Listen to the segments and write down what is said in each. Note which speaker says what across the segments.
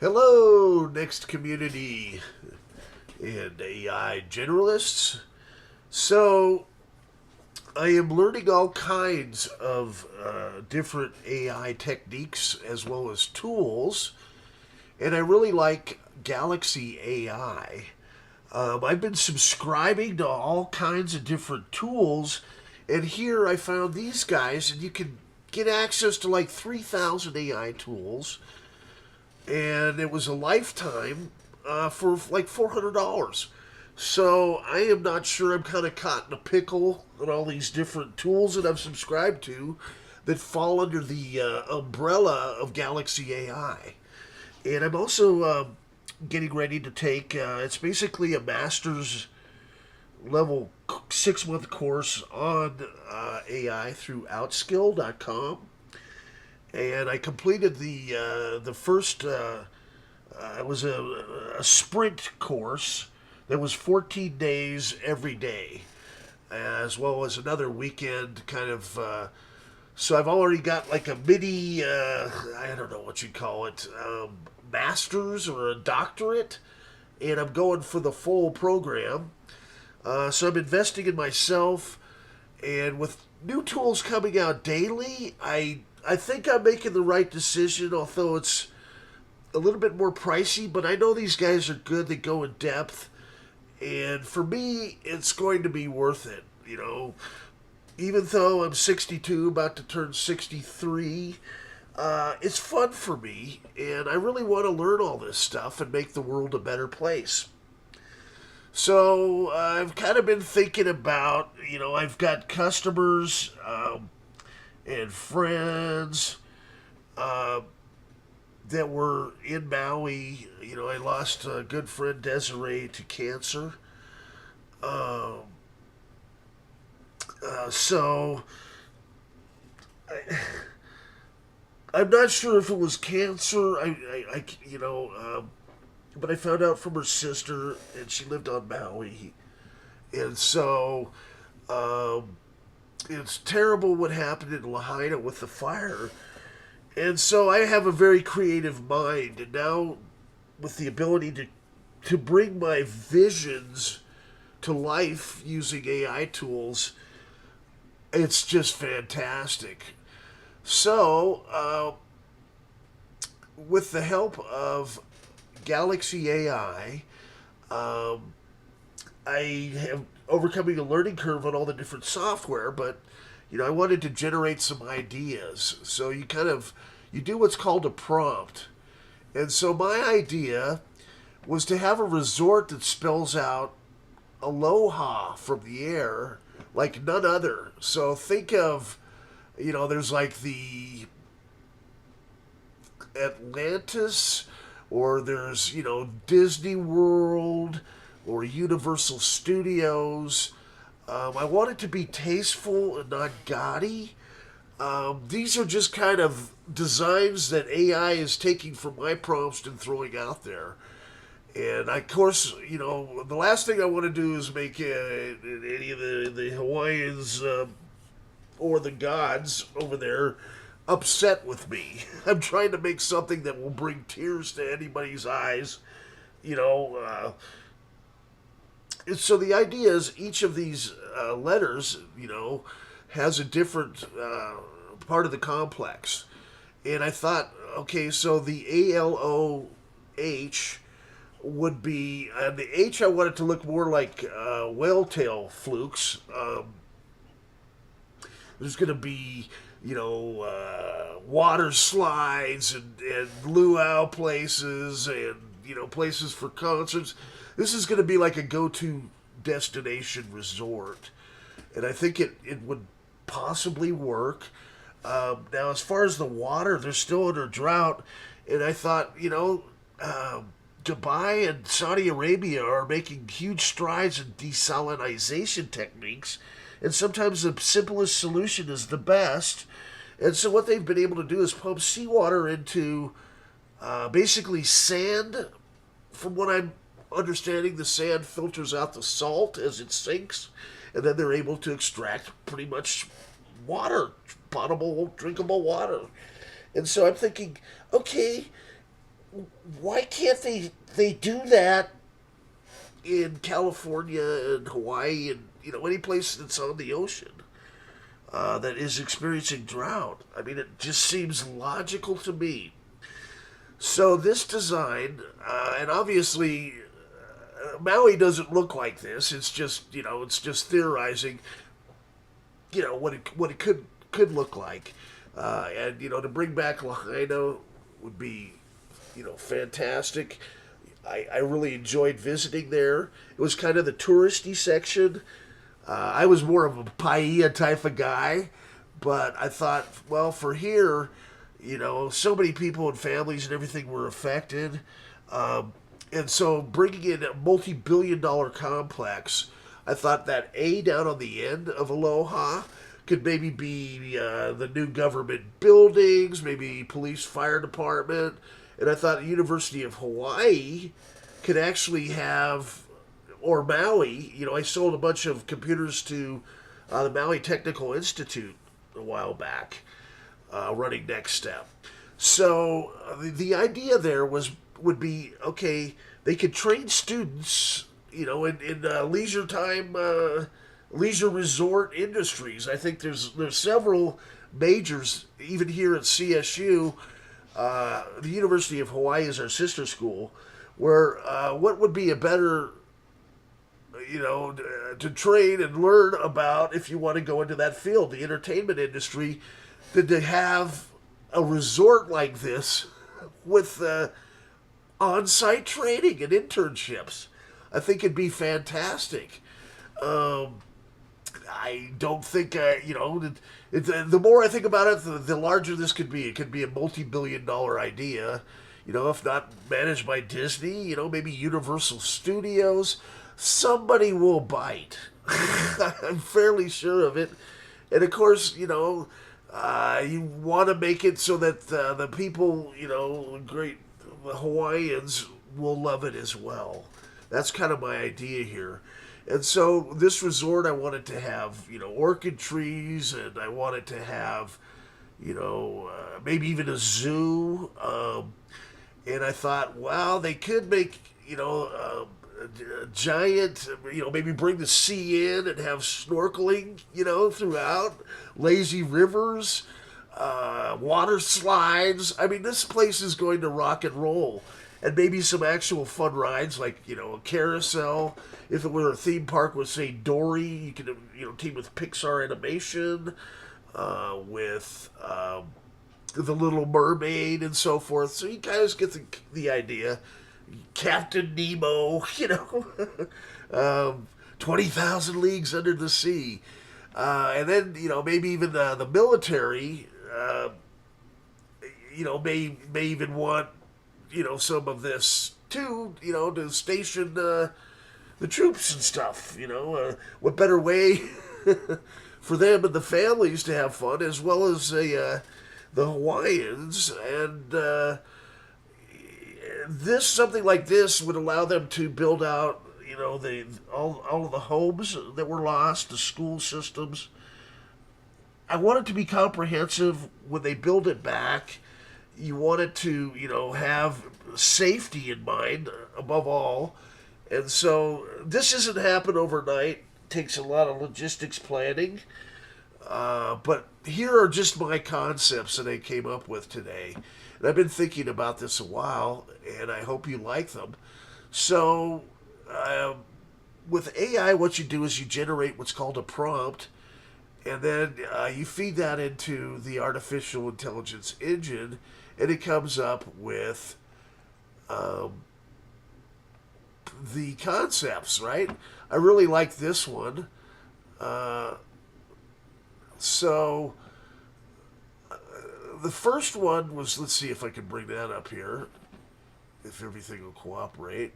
Speaker 1: Hello, next community and AI generalists. So, I am learning all kinds of different AI techniques as well as tools, and I really like Galaxy AI. I've been subscribing to all kinds of different tools, and here I found these guys, and you can get access to like 3,000 AI tools, and it was a lifetime for like $400. So I am not sure. I'm kind of caught in a pickle on all these different tools that I've subscribed to that fall under the umbrella of Galaxy AI. And I'm also getting ready to take. It's basically a master's level 6 month course on AI through Outskill.com, and I completed the first. It was a sprint course that was 14 days every day, as well as another weekend kind of. So I've already got like a mini. I don't know what you'd call it, master's or a doctorate, and I'm going for the full program. So I'm investing in myself, and with new tools coming out daily, I think I'm making the right decision. Although it's a little bit more pricey, but I know these guys are good. They go in depth, and for me, it's going to be worth it. Even though I'm 62, about to turn 63, it's fun for me, and I really want to learn all this stuff and make the world a better place. So I've kind of been thinking about, I've got customers and friends uh, that were in Maui. I lost a good friend Desiree to cancer. Um, so I'm not sure if it was cancer. But I found out from her sister, and she lived on Maui, and so um, it's terrible what happened in Lahaina with the fire. And so I have a very creative mind, and now with the ability to bring my visions to life using AI tools, it's just fantastic. So, with the help of Galaxy AI, I have overcoming a learning curve on all the different software, but I wanted to generate some ideas. So you do what's called a prompt. And so my idea was to have a resort that spells out aloha from the air like none other. So think of, there's like the Atlantis, or there's, Disney World or Universal Studios. I want it to be tasteful and not gaudy. These are just kind of designs that AI is taking from my prompts and throwing out there. And of course, the last thing I want to do is make any of the Hawaiians or the gods over there upset with me. I'm trying to make something that will bring tears to anybody's eyes. You know, so the idea is each of these letters, has a different part of the complex. And I thought, okay, so the ALOH would be, the H I wanted to look more like whale tail flukes. There's going to be, water slides and luau places and, places for concerts. This is going to be like a go-to destination resort. And I think it would possibly work. Now, as far as the water, they're still under drought. And I thought, Dubai and Saudi Arabia are making huge strides in desalinization techniques, and sometimes the simplest solution is the best. And so, what they've been able to do is pump seawater into basically sand. From what I'm understanding, the sand filters out the salt as it sinks, and then they're able to extract pretty much water, potable, drinkable water. And so I'm thinking, okay, why can't they do that in California and Hawaii and any place that's on the ocean that is experiencing drought? I mean, it just seems logical to me. So this design, and obviously Maui doesn't look like this. It's just it's just theorizing, what it could look like, and to bring back Lahaina would be fantastic. I really enjoyed visiting there. It was kind of the touristy section. I was more of a paella type of guy, but I thought, well, for here, so many people and families and everything were affected. And so bringing in a multi-billion-dollar complex, I thought that A down on the end of Aloha could maybe be the new government buildings, maybe police fire department. And I thought the University of Hawaii could actually have, or Maui, I sold a bunch of computers to the Maui Technical Institute a while back, running Next Step. So the idea there would be, okay, they could train students, in leisure time, leisure resort industries. I think there's several majors, even here at CSU. The University of Hawaii is our sister school, where what would be a better, to train and learn about if you want to go into that field, the entertainment industry, than to have a resort like this with on-site training and internships. I think it'd be fantastic. I don't think, the more I think about it, the larger this could be. It could be a multi-billion-dollar idea, if not managed by Disney, maybe Universal Studios. Somebody will bite. I'm fairly sure of it. And of course, you want to make it so that the people, the Hawaiians will love it as well. That's kind of my idea here. And so this resort, I wanted to have, orchid trees, and I wanted to have, maybe even a zoo. And I thought, wow, they could make, a giant, maybe bring the sea in and have snorkeling, throughout, lazy rivers, water slides. I mean, this place is going to rock and roll. And maybe some actual fun rides like, a carousel. If it were a theme park with, say, Dory, you could, team with Pixar Animation, with The Little Mermaid and so forth. So you guys get the idea. Captain Nemo, 20,000 Leagues Under the Sea. And then, maybe even the military, may even want, some of this too, to station the troops and stuff, what better way for them and the families to have fun, as well as the Hawaiians. And something like this would allow them to build out, all of the homes that were lost, the school systems. I want it to be comprehensive when they build it back. You want it to, have safety in mind above all. And so this doesn't happen overnight. It takes a lot of logistics planning. But here are just my concepts that I came up with today. And I've been thinking about this a while, and I hope you like them. So with AI, what you do is you generate what's called a prompt, and then you feed that into the artificial intelligence engine, and it comes up with the concepts, right? I really like this one. So the first one was, let's see if I can bring that up here, if everything will cooperate.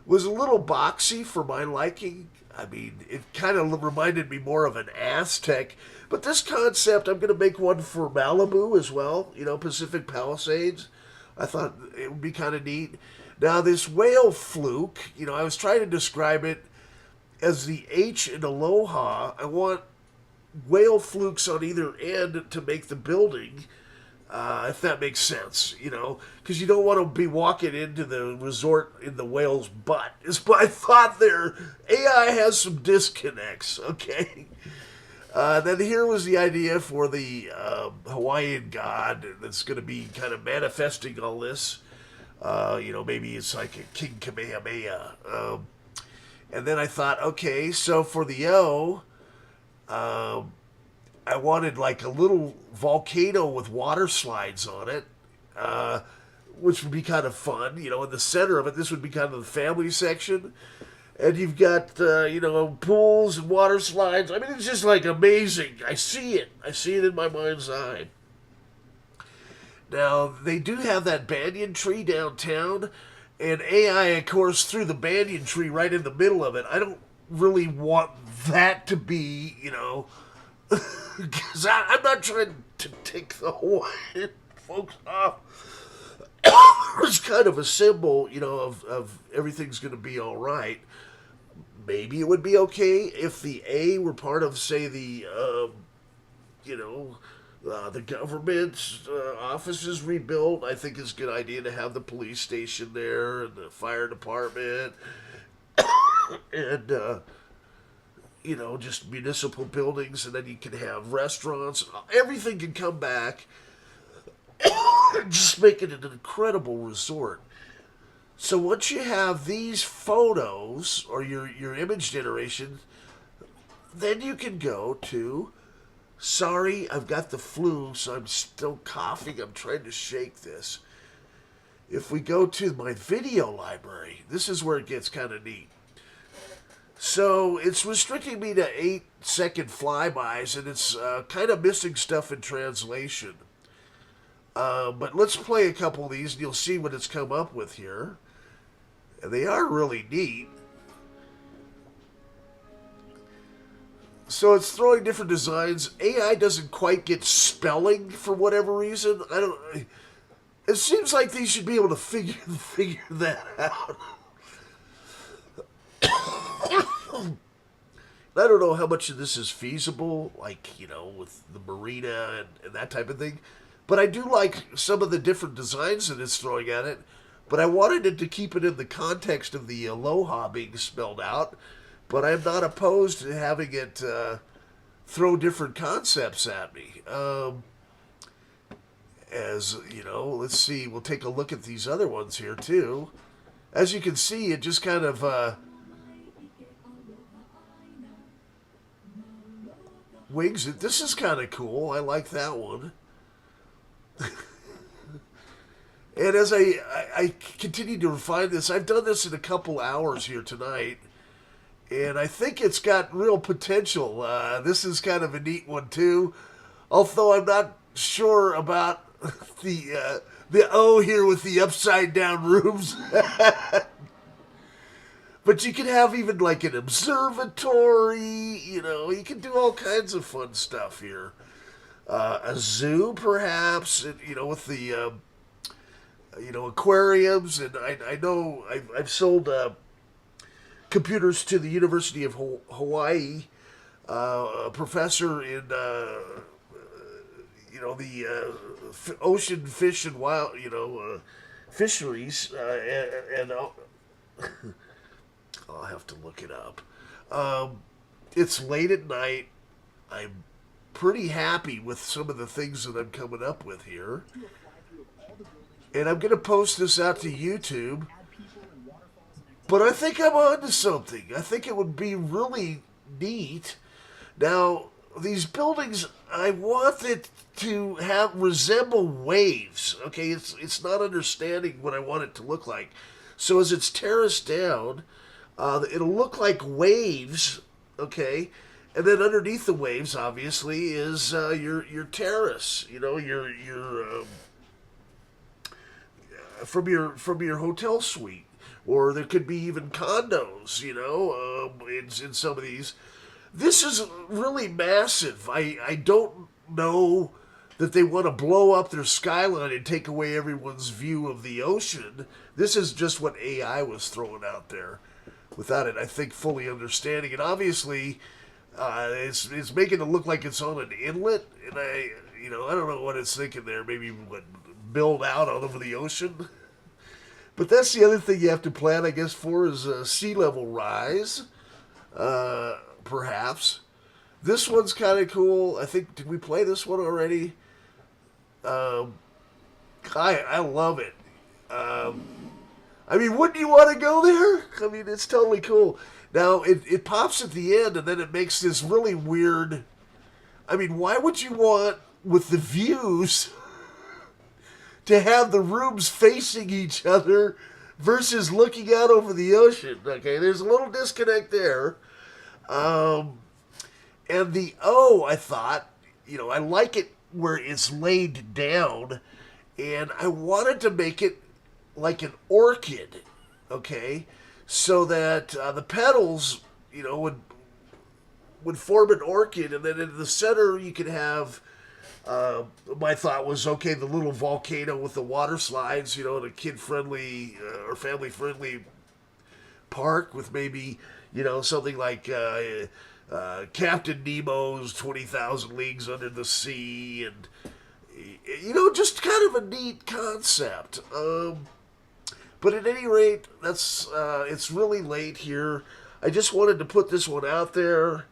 Speaker 1: Was a little boxy for my liking. I mean, it kind of reminded me more of an Aztec. But this concept, I'm going to make one for Malibu as well, Pacific Palisades. I thought it would be kind of neat. Now, this whale fluke, I was trying to describe it as the H in Aloha. I want whale flukes on either end to make the building. if that makes sense, because you don't want to be walking into the resort in the whale's butt. Is my thought there. AI has some disconnects, okay? Then here was the idea for the Hawaiian god that's going to be kind of manifesting all this. Maybe it's like a King Kamehameha. And then I thought, okay, so for the O, I wanted like a little volcano with water slides on it, which would be kind of fun. In the center of it, this would be kind of the family section. And you've got, pools and water slides. I mean, it's just like amazing. I see it. I see it in my mind's eye. Now, they do have that banyan tree downtown. And AI, of course, threw the banyan tree right in the middle of it. I don't really want that to be, because I'm not trying to take the Hawaiian folks off. It's kind of a symbol, of everything's going to be all right. Maybe it would be okay if the A were part of, say, the government offices rebuilt. I think it's a good idea to have the police station there and the fire department and, just municipal buildings, and then you can have restaurants. Everything can come back. Just make it an incredible resort. So once you have these photos or your image generation, then you can go to, sorry, I've got the flu, so I'm still coughing. I'm trying to shake this. If we go to my video library, this is where it gets kind of neat. So it's restricting me to 8-second flybys, and it's kind of missing stuff in translation. But let's play a couple of these, and you'll see what it's come up with here. And they are really neat. So it's throwing different designs. AI doesn't quite get spelling for whatever reason. It seems like they should be able to figure that out. I don't know how much of this is feasible, like, with the marina and that type of thing. But I do like some of the different designs that it's throwing at it. But I wanted it to keep it in the context of the aloha being spelled out. But I'm not opposed to having it throw different concepts at me. Let's see. We'll take a look at these other ones here, too. As you can see, it just kind of wings it. This is kind of cool. I like that one. And as I continue to refine this, I've done this in a couple hours here tonight, and I think it's got real potential. This is kind of a neat one too, although I'm not sure about the O here with the upside down rooms. But you can have even like an observatory, you can do all kinds of fun stuff here. A zoo, perhaps, with the aquariums, and I know I've sold computers to the University of Hawaii, a professor in the ocean fish and wild fisheries, and I'll have to look it up. It's late at night. I'm pretty happy with some of the things that I'm coming up with here. And I'm going to post this out to YouTube. But I think I'm onto something. I think it would be really neat. Now, these buildings, I want it to resemble waves. Okay, it's not understanding what I want it to look like. So as it's terraced down, it'll look like waves. Okay, and then underneath the waves, obviously, is your terrace. Your from your hotel suite, or there could be even condos. In some of these. This is really massive. I don't know that they want to blow up their skyline and take away everyone's view of the ocean. This is just what AI was throwing out there, without it, I think, fully understanding. And obviously, It's making it look like it's on an inlet, and I don't know what it's thinking there. Maybe what build out all over the ocean. But that's the other thing you have to plan, I guess, for is sea level rise, perhaps. This one's kind of cool. I think, did we play this one already? Um, I love it. Um, I mean, wouldn't you want to go there? I mean, it's totally cool. Now, it pops at the end, and then it makes this really weird. I mean, why would you want, with the views, to have the rooms facing each other versus looking out over the ocean? Okay, there's a little disconnect there. Um, and the O, I thought, I like it where it's laid down, and I wanted to make it like an orchid, okay, so that the petals, would form an orchid, and then in the center you could have. My thought was, okay, the little volcano with the water slides, and a kid-friendly or family-friendly park with maybe, something like Captain Nemo's 20,000 Leagues Under the Sea, and just kind of a neat concept. But at any rate, it's really late here. I just wanted to put this one out there.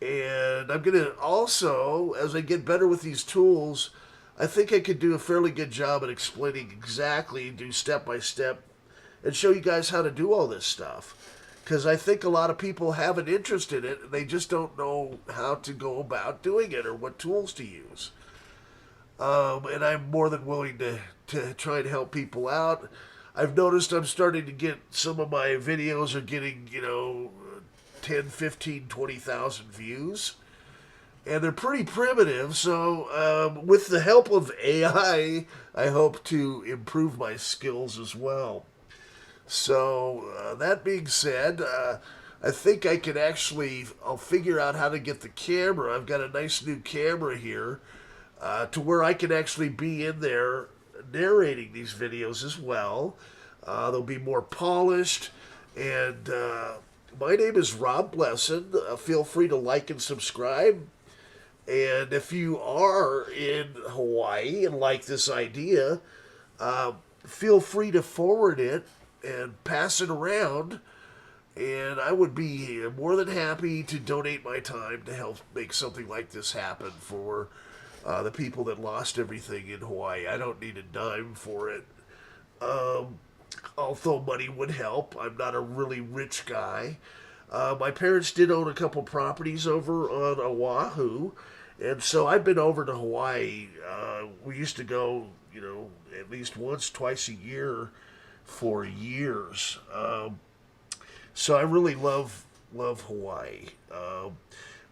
Speaker 1: And I'm going to also, as I get better with these tools, I think I could do a fairly good job at explaining exactly, do step by step, and show you guys how to do all this stuff. Because I think a lot of people have an interest in it, and they just don't know how to go about doing it or what tools to use. And I'm more than willing to try and help people out. I've noticed I'm starting to get some of my videos are getting, 10, 15, 20,000 views. And they're pretty primitive, so with the help of AI, I hope to improve my skills as well. So, that being said, I think I can I'll figure out how to get the camera. I've got a nice new camera here to where I can actually be in there narrating these videos as well. They'll be more polished, and my name is Rob Blessin. Feel free to like and subscribe. And if you are in Hawaii and like this idea, feel free to forward it and pass it around. And I would be more than happy to donate my time to help make something like this happen for the people that lost everything in Hawaii. I don't need a dime for it. Although money would help. I'm not a really rich guy. My parents did own a couple properties over on Oahu, and so I've been over to Hawaii. We used to go, at least once, twice a year for years. So I really love Hawaii.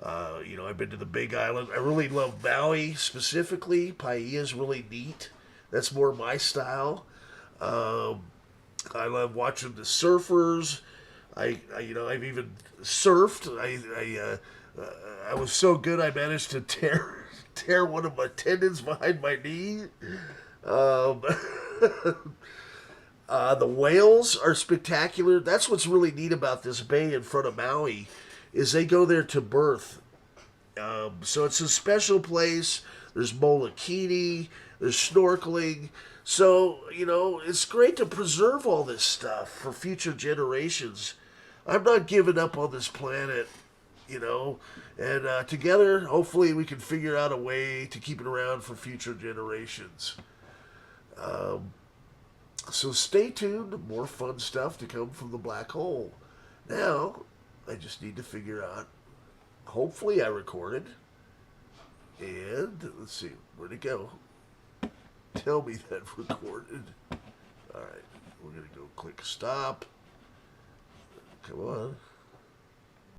Speaker 1: I've been to the Big Island. I really love Maui specifically. Paia's really neat. That's more my style. I love watching the surfers. I've even surfed. I was so good I managed to tear one of my tendons behind my knee. The whales are spectacular. That's what's really neat about this bay in front of Maui, is they go there to birth. So it's a special place. There's molokini. There's snorkeling. So, it's great to preserve all this stuff for future generations. I'm not giving up on this planet, and together, hopefully, we can figure out a way to keep it around for future generations. So stay tuned. More fun stuff to come from the black hole. Now, I just need to figure out, hopefully I recorded, and let's see, where'd it go? Tell me that recorded. Alright, we're going to go click stop. Come on.